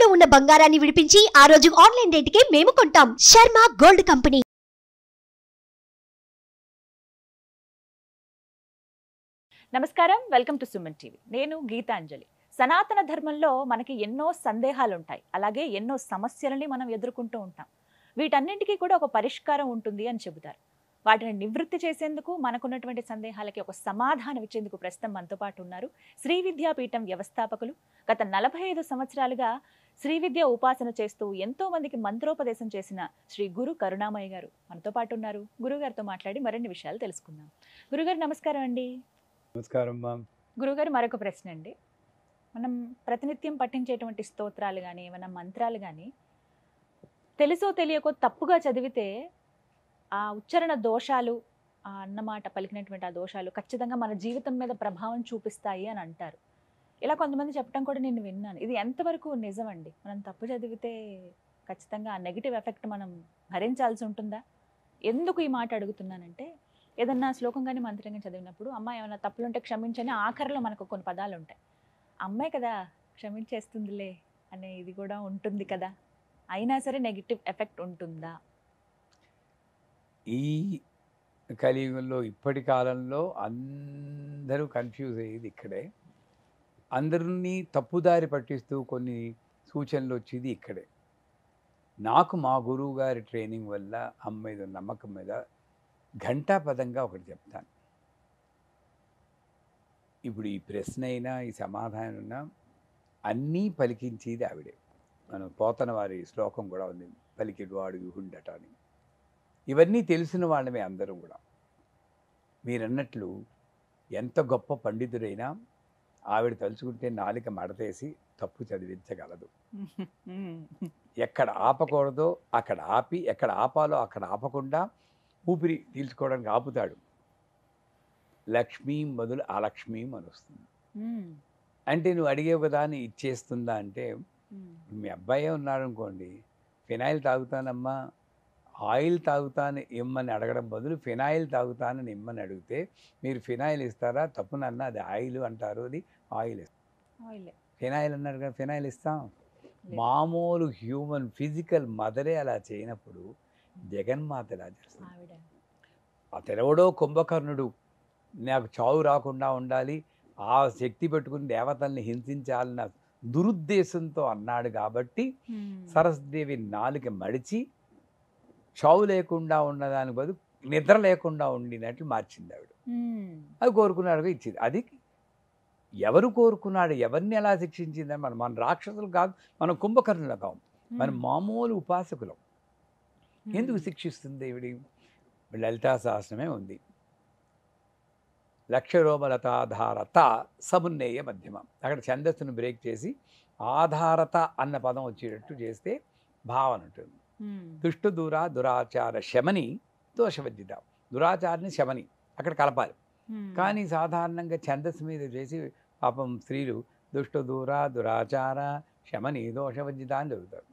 తాకట్టులో ఉన్న బంగారాన్ని విడిపించి ఆ రోజు ఆన్లైన్ రేటుకే మేము కొంటాం. Sharma gold company. నమస్కారం, వెల్కమ్ టు సుమన్ టీవీ. నేను గీతాంజలి. సనాతన ధర్మంలో మనకి ఎన్నో సందేహాలు ఉంటాయి, అలాగే ఎన్నో సమస్యలని మనం ఎదుర్కొంటూ ఉంటాం. వీటన్నింటికీ కూడా ఒక పరిష్కారం ఉంటుంది అని చెబుతారు. వాటిని నివృత్తి చేసేందుకు, మనకున్నటువంటి సందేహాలకి ఒక సమాధానం ఇచ్చేందుకు ప్రస్తుతం మనతో పాటు ఉన్నారు శ్రీ విద్యాపీఠం వ్యవస్థాపకులు. గత 45 సంవత్సరాలుగా శ్రీ విద్య ఉపాసన చేస్తూ ఎంతో మందికి మంత్రోపదేశం చేసిన శ్రీ గురు కరుణామయ్య గారు మనతో పాటు ఉన్నారు. గురుగారితో మాట్లాడి మరిన్ని విషయాలు తెలుసుకుందాం. గురుగారు నమస్కారం అండి. నమస్కారం. గురుగారు, మరొక ప్రశ్న అండి. మనం ప్రతినిత్యం పఠించేటువంటి స్తోత్రాలు కానీ ఏమైనా మంత్రాలు కానీ తెలుసో తెలియకో తప్పుగా చదివితే ఆ ఉచ్చారణ దోషాలు, ఆ అన్నమాట పలికినటువంటి ఆ దోషాలు ఖచ్చితంగా మన జీవితం మీద ప్రభావం చూపిస్తాయి అని అంటారు. ఇలా కొంతమంది చెప్పడం కూడా నేను విన్నాను. ఇది ఎంతవరకు నిజమండి? మనం తప్పు చదివితే ఖచ్చితంగా ఆ నెగిటివ్ ఎఫెక్ట్ మనం భరించాల్సి ఉంటుందా? ఎందుకు ఈ మాట అడుగుతున్నానంటే, ఏదన్నా శ్లోకం కానీ మంత్రం కానీ చదివినప్పుడు అమ్మ ఏమైనా తప్పులుంటే క్షమించని ఆఖరిలో మనకు కొన్ని పదాలు ఉంటాయి. అమ్మాయి కదా క్షమించేస్తుందిలే అనే ఇది కూడా ఉంటుంది కదా, అయినా సరే నెగిటివ్ ఎఫెక్ట్ ఉంటుందా? ఈ కలియుగంలో ఇప్పటి కాలంలో అందరూ కన్ఫ్యూజ్ అయ్యేది ఇక్కడే. అందరినీ తప్పుదారి పట్టిస్తూ కొన్ని సూచనలు వచ్చేది ఇక్కడే. నాకు మా గురువు గారి ట్రైనింగ్ వల్ల అమ్మ మీద నమ్మకం మీద ఘంటాపదంగా ఒకటి చెప్తాను. ఇప్పుడు ఈ ప్రశ్న అయినా ఈ సమాధానం అయినా అన్నీ పలికించేది ఆవిడే. మనం పోతన వారి శ్లోకం కూడా ఉంది, పలికిడు వాడు యుహుండట అని. ఇవన్నీ తెలిసిన వాళ్ళమే అందరూ కూడా. మీరన్నట్లు ఎంత గొప్ప పండితుడైనా ఆవిడ తలుచుకుంటే నాలిక మడతేసి తప్పు చదివించగలదు. ఎక్కడ ఆపకూడదో అక్కడ ఆపి, ఎక్కడ ఆపాలో అక్కడ ఆపకుండా ఊపిరి పీల్చుకోవడానికి ఆపుతాడు. లక్ష్మీ మొదలు అలక్ష్మీం అని వస్తుంది. అంటే నువ్వు అడిగే ఒక దాన్ని ఇచ్చేస్తుందా అంటే, మీ అబ్బాయే ఉన్నారనుకోండి, ఫినాయిల్ తాగుతానమ్మా, ఆయిల్ తాగుతాను ఇమ్మని అడగడం బదులు ఫినాయిల్ తాగుతానని ఇమ్మని అడిగితే మీరు ఫినాయిల్ ఇస్తారా? తప్పునన్న అది ఆయిల్ అంటారు, అది ఆయిల్ ఇస్తాం. ఫినాయిల్ అన్నారు కదా, ఫినాయిల్ ఇస్తాం. మామూలు హ్యూమన్ ఫిజికల్ మదరే అలా చేయనప్పుడు జగన్మాత ఎలా చేస్తుంది? అతడెవడో కుంభకర్ణుడు నాకు చావు రాకుండా ఉండాలి, ఆ శక్తి పెట్టుకుని దేవతల్ని హింసించాలన్న దురుద్దేశంతో అన్నాడు కాబట్టి సరస్వతీదేవి నాలుక మడిచి చావు లేకుండా ఉన్నదానికి బదులు నిద్ర లేకుండా ఉండినట్లు మార్చింది ఆవిడ. అది కోరుకున్నాడుగా ఇచ్చింది. అది ఎవరు కోరుకున్నాడు, ఎవరిని ఎలా శిక్షించిందని మన రాక్షసులు కాదు, మనం కుంభకర్ణులు కావు, మనం మామూలు ఉపాసకులం. ఎందుకు శిక్షిస్తుంది ఈవిడి? లలితా సహస్రమే ఉంది. లక్షరోమలతాధారత సమున్నేయ మధ్యమం. అక్కడ ఛందస్సును బ్రేక్ చేసి ఆధారత అన్న పదం వచ్చేటట్టు చేస్తే భావన ఉంటుంది. దుష్టు దూర దురాచార శమని దోషవర్జిత. దురాచారని శమని అక్కడ కలపాలి. కానీ సాధారణంగా ఛందస్సు మీద చేసి పాపం స్త్రీలు దుష్టు దూర దురాచార శమని దోషవర్జిత అని చదువుతారు.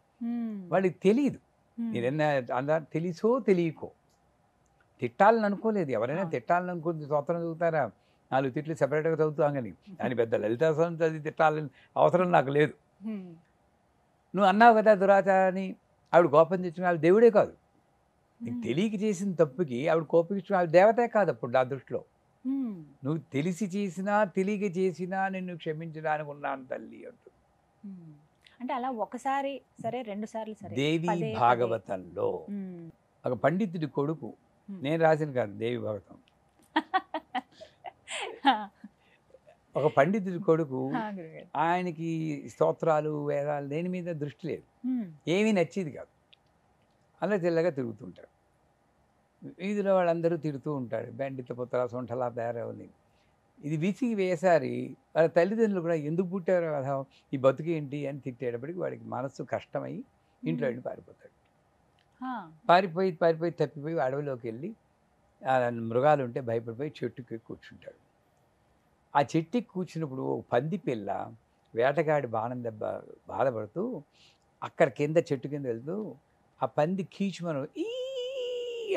వాళ్ళకి తెలియదు. మీరన్నా అందరూ తెలుసో తెలియకో తిట్టాలని అనుకోలేదు. ఎవరైనా తిట్టాలని అనుకుంది స్తోత్రం చదువుతారా? 4 తిట్లు సెపరేట్గా చదువుతాం కానీ దాని పెద్ద లలితాసనం చదివి తిట్టాలని అవసరం నాకు లేదు. నువ్వు అన్నావు కదా దురాచారాన్ని, ఆవిడ కోపం తెచ్చుకుని ఆవిడ దేవుడే కాదు. నీకు తెలియక చేసిన తప్పుకి ఆవిడ కోపించుకుని ఆవిడ దేవతే కాదు. అప్పుడు నా దృష్టిలో నువ్వు తెలిసి చేసినా తెలియక చేసినా నిన్ను క్షమించడానికి ఉన్నాను తల్లి అంటుంది. అంటే అలా ఒకసారి సరే, 2 సార్లు సరే. దేవి భాగవతంలో ఒక పండితుడి కొడుకు, నేను రాసిన కాదు, దేవి భాగవతం, ఒక పండితుడి కొడుకు, ఆయనకి స్తోత్రాలు వేదాలు దేని మీద దృష్టి లేదు, ఏమీ నచ్చేది కాదు. అలా తెల్లగా తిరుగుతుంటాడు. వీధిలో వాళ్ళందరూ తిడుతూ ఉంటాడు, బెండిత పుత్ర సొంటలా తయారవుని. ఇది విసిగి వేసారి వాళ్ళ తల్లిదండ్రులు కూడా ఎందుకు పుట్టారో కదా, ఈ బతుకేంటి అని తిట్టేటప్పటికి వాడికి మనస్సు కష్టమై ఇంట్లో వెళ్ళి పారిపోతాడు. పారిపోయి తప్పిపోయి అడవిలోకి వెళ్ళి మృగాలు ఉంటే భయపడిపోయి చెట్టుకి కూర్చుంటాడు. ఆ చెట్టుకి కూర్చున్నప్పుడు ఓ పంది పిల్ల వేటగాడి బాణం దెబ్బ బాధపడుతూ అక్కడ కింద చెట్టు కింద వెళ్తూ ఆ పంది కీచుమను ఈ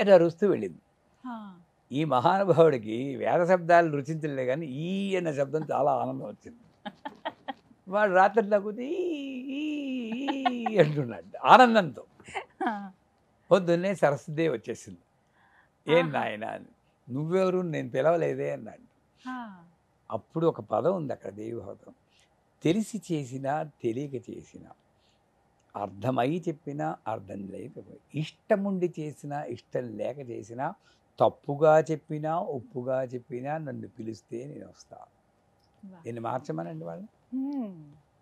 అని అరుస్తూ వెళ్ళింది. ఈ మహానుభావుడికి వేద శబ్దాలు రుచించలే కానీ ఈ అన్న శబ్దం చాలా ఆనందం వచ్చింది. వాడు రాత్రి లేకపోతే ఈ అంటున్నాడు ఆనందంతో. పొద్దున్నే సరస్వతి వచ్చేసింది. ఏం నాయన అని. నువ్వెవరు, నేను పిలవలేదే అన్నాడు. అప్పుడు ఒక పదం ఉంది అక్కడ దేవిభాగం. తెలిసి చేసినా తెలియక చేసినా, అర్థమై చెప్పినా అర్థం లేకపోయి, ఇష్టముండి చేసినా ఇష్టం లేక చేసినా, తప్పుగా చెప్పినా ఒప్పుగా చెప్పినా నన్ను పిలిస్తే నేను వస్తా. దీన్ని మార్చమనండి వాళ్ళు.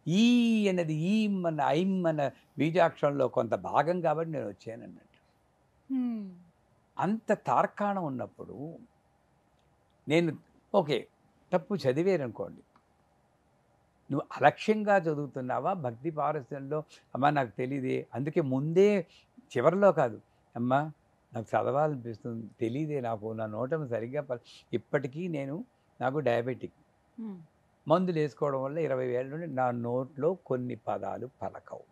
ఈ అన్నది ఈ మన ఐం మన బీజాక్షరంలో కొంత భాగం కాబట్టి నేను వచ్చాను అన్నట్టు. అంత తార్కాణం ఉన్నప్పుడు నేను ఓకే తప్పు చదివేరనుకోండి, నువ్వు అలక్ష్యంగా చదువుతున్నావా, భక్తి పారస్యంలో అమ్మ నాకు తెలియదే, అందుకే ముందే చివరిలో కాదు, అమ్మ నాకు చదవాలనిపిస్తుంది, తెలియదే నాకు, నా నోటం సరిగ్గా ఇప్పటికీ నాకు డయాబెటిక్, మందులు వేసుకోవడం వల్ల 20 ఏళ్ళ నుండి నా నోట్లో కొన్ని పదాలు పలకవు.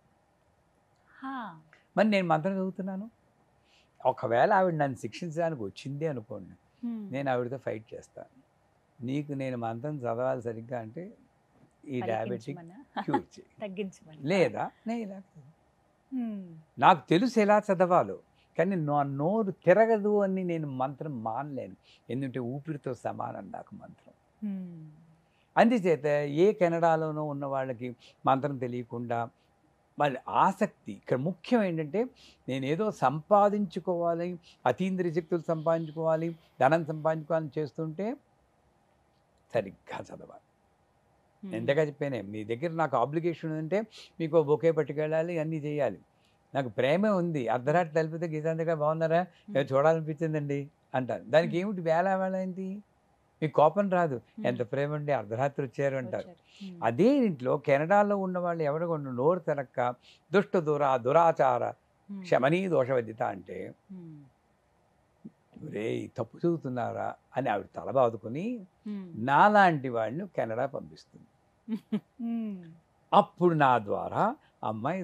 మరి నేను మంత్రం చదువుతున్నాను. ఒకవేళ ఆవిడ నన్ను శిక్షించడానికి వచ్చింది అనుకోండి, నేను ఆవిడతో ఫైట్ చేస్తాను. నీకు నేను మంత్రం చదవాలి సరిగ్గా అంటే ఈ డయాబెటిక్ క్యూర్ చేయి, లేదా నేను ఇలా నాకు తెలుసు ఎలా చదవాలో, కానీ నా నోరు తిరగదు అని నేను మంత్రం మానలేను. ఎందుకంటే ఊపిరితో సమానం నాకు మంత్రం. అందుచేత ఏ కెనడాలోనో ఉన్న వాళ్ళకి మంత్రం తెలియకుండా వాళ్ళ ఆసక్తి ఇక్కడ ముఖ్యం ఏంటంటే, నేనేదో సంపాదించుకోవాలి, అతీంద్రియ శక్తులు సంపాదించుకోవాలి, ధనం సంపాదించుకోవాలని చేస్తుంటే సరిగ్గా చదవాలి. ఎంతగా చెప్పానే, మీ దగ్గర నాకు ఆబ్లిగేషన్ ఉందంటే మీకు బొకే పట్టుకెళ్ళాలి, అన్నీ చేయాలి. నాకు ప్రేమే ఉంది, అర్ధరాత్రి తలిపితే గీతాంతగా బాగున్నారా, చూడాలనిపించిందండి అంటారు. దానికి ఏమిటి వేళ ఏంటి, మీకు కోపం రాదు, ఎంత ప్రేమ అండి అర్ధరాత్రి వచ్చారు అంటారు. అదే ఇంట్లో కెనడాలో ఉన్న వాళ్ళు ఎవరు నోరు తెరక్క దురాచార శమనీ దోషవద్యత అంటే, రే తప్పు చదువుతున్నారా అని ఆవిడ తల బాదుకుని నాలాంటి వాడిని కెనడా పంపిస్తుంది. అప్పుడు నా ద్వారా అమ్మాయి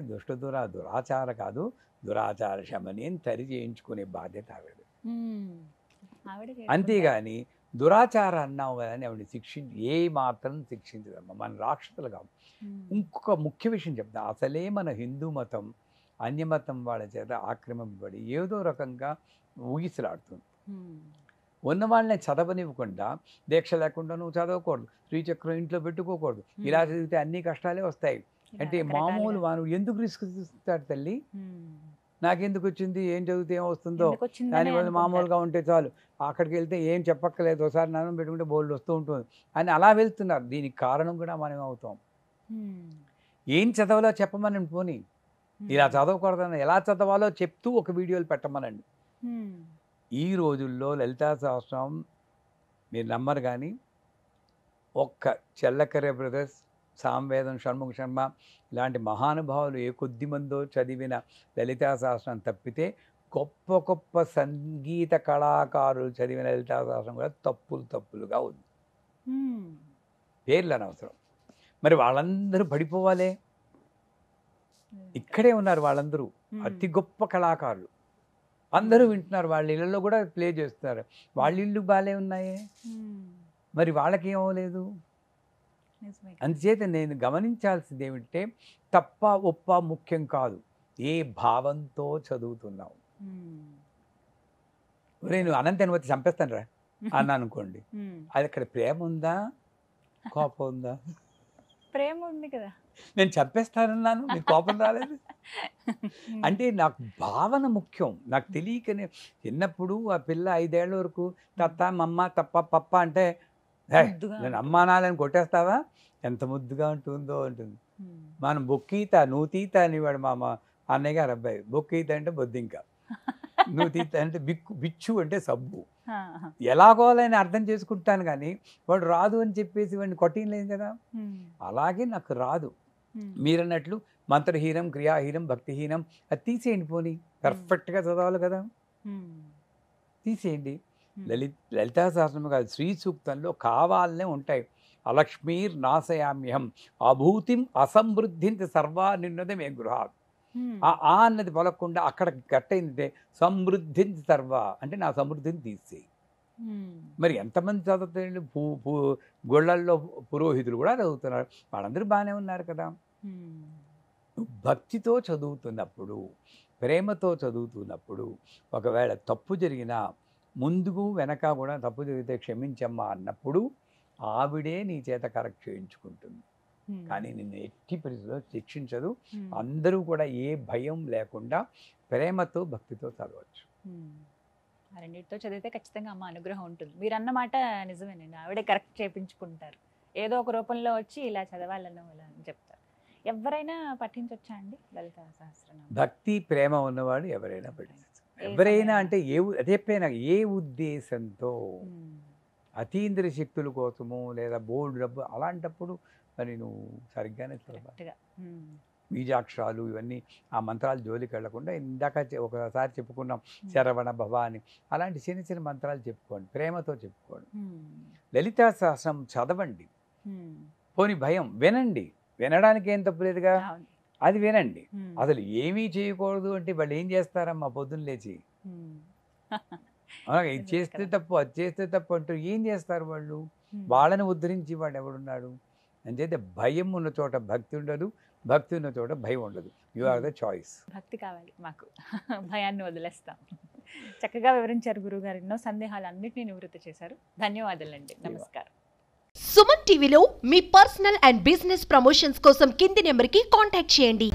దురాచార కాదు, దురాచార శమని అని తరి చేయించుకునే బాధ్యత ఆవిడ. అంతేగాని దురాచార అన్నావు కదా అని ఆవిడ ఏ మాత్రం శిక్షించదమ్మా, మన రాక్షసులు కాదు. ఇంకొక ముఖ్య విషయం చెప్తా, అసలే మన హిందూ మతం అన్యమతం వాళ్ళ చేత ఆక్రమింపబడి ఏదో రకంగా ఊగిసలాడుతుంది. ఉన్న వాళ్ళని చదవనివ్వకుండా, దీక్ష లేకుండా నువ్వు చదవకూడదు, శ్రీచక్రం ఇంట్లో పెట్టుకోకూడదు, ఇలా చదివితే అన్ని కష్టాలే వస్తాయి అంటే మామూలు వాడు ఎందుకు రిస్క్ తీసుకుంటాడు తల్లి, నాకెందుకు వచ్చింది, ఏం చదివితే ఏం వస్తుందో, దానివల్ల మామూలుగా ఉంటే చాలు, అక్కడికి వెళ్తే ఏం చెప్పక్కర్లేదు, ఒకసారి నాన్న పెట్టుకుంటే బోల్డ్ వస్తూ ఉంటుంది అని అలా వెళ్తున్నారు. దీనికి కారణం కూడా మనం అవుతాం. ఏం చదవాలో చెప్పమనండి, పోనీ ఇలా చదవకూడదని ఎలా చదవాలో చెప్తూ ఒక వీడియోలు పెట్టమనండి. ఈ రోజుల్లో లలితా సహస్రం మీరు నమ్మరు కానీ, ఒక్క చెల్లకర్రె బ్రదర్స్, సామవేదం, షణ్ముఖ శర్మ ఇలాంటి మహానుభావులు ఏ కొద్ది మందో చదివిన లలితా సహస్రం తప్పితే గొప్ప గొప్ప సంగీత కళాకారులు చదివిన లలితా సహస్రం కూడా తప్పులుగా ఉంది. పేర్లు అనవసరం. మరి వాళ్ళందరూ పడిపోవాలే, ఇక్కడే ఉన్నారు వాళ్ళందరూ అతి గొప్ప కళాకారులు, అందరూ వింటున్నారు, వాళ్ళ ఇళ్ళల్లో కూడా ప్లే చేస్తున్నారు. వాళ్ళ ఇళ్ళు బాగాలే ఉన్నాయే, మరి వాళ్ళకి ఏమవలేదు. అందుచేత నేను గమనించాల్సింది ఏమిటంటే, తప్ప ఒప్ప ముఖ్యం కాదు, ఏ భావంతో చదువుతున్నావు. నేను అనంతని వచ్చి చంపేస్తాను రా అన్నా అనుకోండి, అది అక్కడ ప్రేమ ఉందా కోపం ఉందా? ప్రేమ ఉంది కదా, నేను చంపేస్తానన్నాను, మీకు కోపం రాలేదు అంటే నాకు భావన ముఖ్యం. నాకు తెలియకనే చిన్నప్పుడు ఆ పిల్ల 5 ఏళ్ల వరకు తత్త మమ్మ తప్ప పప్ప అంటే నేను అమ్మానాలని కొట్టేస్తావా, ఎంత ముద్దుగా ఉంటుందో ఉంటుంది. మనం బొక్కీత నూతీత అనేవాడు మా అన్నయ్య గారు అబ్బాయి. బొక్కీత అంటే బొద్దింక, నూతీత అంటే బిచ్చు అంటే సబ్బు. ఎలాగోలని అర్థం చేసుకుంటాను కానీ వాడు రాదు అని చెప్పేసి వాడిని కొట్టలేదు కదా. అలాగే నాకు రాదు. మీరన్నట్లు మంత్రహీనం, క్రియాహీనం, భక్తిహీనం అది తీసేయండి, పోనీ పర్ఫెక్ట్గా చదవాలి కదా, తీసేయండి. లలితా సహస్రం కాదు, శ్రీ సూక్తంలో కావాలనే ఉంటాయి. అలక్ష్మీర్ నాశయామ్యహం అభూతిం అసమృద్ధింత సర్వా నిన్నదే మే గృహాత్. ఆ అన్నది పలకుండా అక్కడ కట్టయిందంటే సమృద్ధింత సర్వ అంటే నా సమృద్ధిని తీసేయి. మరి ఎంతమంది చదువుతారు, గుళ్ళల్లో పురోహితులు కూడా చదువుతున్నారు, వాళ్ళందరూ బాగానే ఉన్నారు కదా. నువ్వు భక్తితో చదువుతున్నప్పుడు, ప్రేమతో చదువుతున్నప్పుడు ఒకవేళ తప్పు జరిగినా ముందుకు వెనక కూడా తప్పు జరిగితే క్షమించమ్మా అన్నప్పుడు ఆవిడే నీ చేత కరెక్ట్ చేయించుకుంటుంది. కానీ నిన్ను ఎట్టి పరిస్థితుల్లో శిక్షించదు. అందరూ కూడా ఏ భయం లేకుండా ప్రేమతో భక్తితో చదవచ్చు. ఆ రెండింటితో చదివితే ఖచ్చితంగా అమ్మ అనుగ్రహం ఉంటుంది. మీరు అన్నమాట నిజమేనండి, ఆవిడే కరెక్ట్ చేయించుకుంటారు. ఏదో ఒక రూపంలో వచ్చి ఇలా చదవాలను ఇలా అని చెప్తారు. ఎవరైనా పఠించవచ్చా అండి లలితా సహస్రనామం? భక్తి ప్రేమ ఉన్నవాడు ఎవరైనా పఠించవచ్చు. ఎవరైనా అంటే చెప్పిన ఏ ఉద్దేశంతో, అతీంద్రియ శక్తుల కోసము లేదా బోర్డు డబ్బు అలాంటప్పుడు మరి నువ్వు సరిగ్గానే చదవాలి. బీజాక్షరాలు ఇవన్నీ ఆ మంత్రాలు జోలికి వెళ్లకుండా ఇందాక ఒకసారి చెప్పుకున్నాం శరవణ భవ అని, అలాంటి చిన్న చిన్న మంత్రాలు చెప్పుకోండి, ప్రేమతో చెప్పుకోండి. లలితా సహస్రం చదవండి, పోని భయం వినండి, వినడానికి ఏం తప్పులేదుగా, అది వినండి. అసలు ఏమీ చేయకూడదు అంటే వాళ్ళు ఏం చేస్తారమ్మా పొద్దున్న లేచి, ఇది చేస్తే తప్పు అది చేస్తే తప్పు అంటూ ఏం చేస్తారు వాళ్ళు? వాళ్ళని ఉద్ధరించి వాడు ఎవడున్నాడు? అంచేతే భయం ఉన్న చోట భక్తి ఉండదు, భక్తి ఉన్న చోట భయం ఉండదు. You are the choice. భక్తి కావాలి మాకు, భయాన్ని వదిలేస్తాం. చక్కగా వివరించారు గురువుగారు, ఎన్నో సందేహాలు అన్నింటినీ నివృత్తి చేశారు. ధన్యవాదాలండి, నమస్కారం. సుమన్ టీవీలో మీ పర్సనల్ అండ్ బిజినెస్ ప్రమోషన్స్ కోసం కింది నెంబర్కి కాంటాక్ట్ చేయండి.